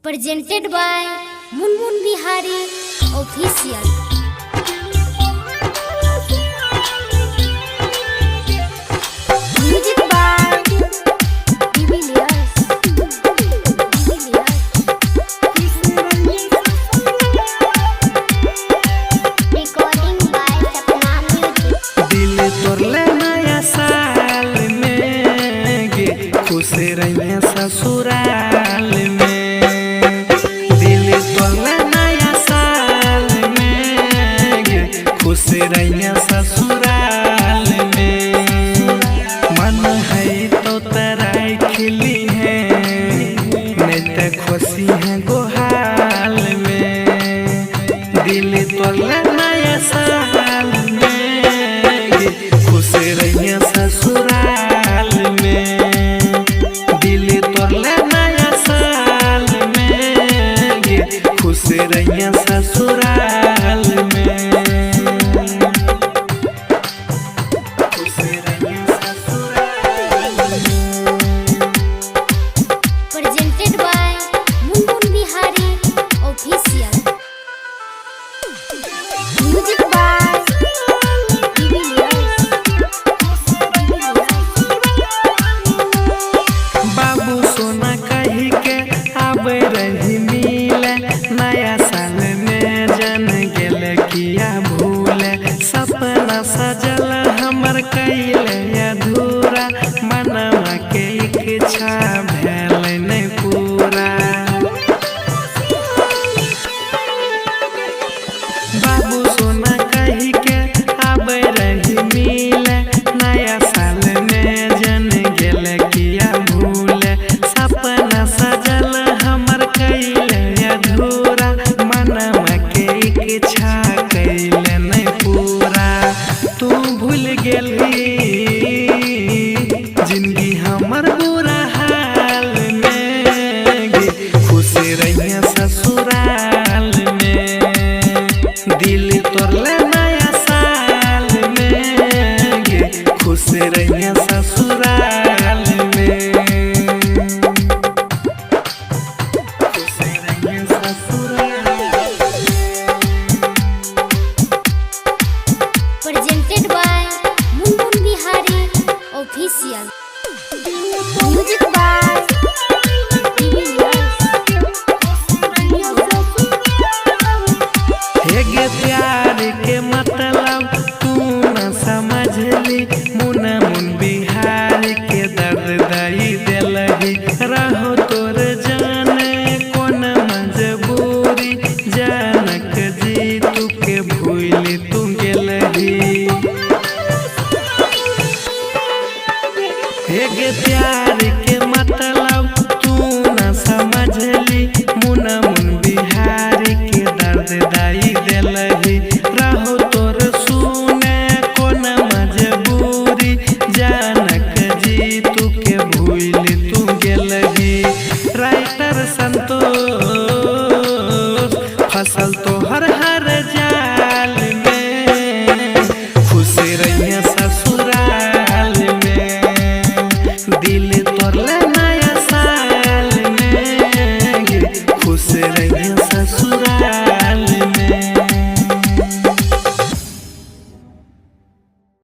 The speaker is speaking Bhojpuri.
presented by Munmun Bihari Official. Music by Divilliers. Recording by Sapna Music. दिल तोड़ले नया साल में गे खुश रहिए ससुराल में। दिल तोड़ले नया साल में गे खुश रहिए ससुराल में। मन है तो तराई खिली है नहीं तो खुशी है गोहाल में। दिल तोड़ले नया साल में गे खुश रहिए ससुराल में। दिल तोड़ले नया साल में गे खुश रहिए ससुराल में। खुश रहिए ससुराल में। Presented by Munmun Bihari Official. Music by Divilliers. बाबू सोना कही के आबे रही मिले नया साल में जन गेल किया भूले। सपना सजल हमर कैले अधूरा मनवा के इच्छा भेल नहीं पूरा। बाबू सोना कही के आबे रही मिले नया साल में जन गेल किया भूले। सपना सजल हमर कैले अधूरा मनवा के इच्छा कैले नहीं पूरा। तू भूल गेली जिंदगी हमर बुरा हाल में गे खुश रहिए ससुराल में। दिल तोड़ले नया साल में गे खुश रहिए ससुराल में। खुश रहिए ससुराल में। Presented by Munmun Bihari Official. Music by Divilliers. हेगे प्यार के मतलब तू न समझली। मुन मुन बिहार के दर्द दई दिलही। रहो तोर जाने कौन मजबूरी जानक जी तू के भूल तू गेलही। हेगे प्यार के मतलब तू न समझली। मुन मुन बिहार के दर्द दाई दिलही। रहो तोर सुने कौन मजबूरी जानक जी तू के भूल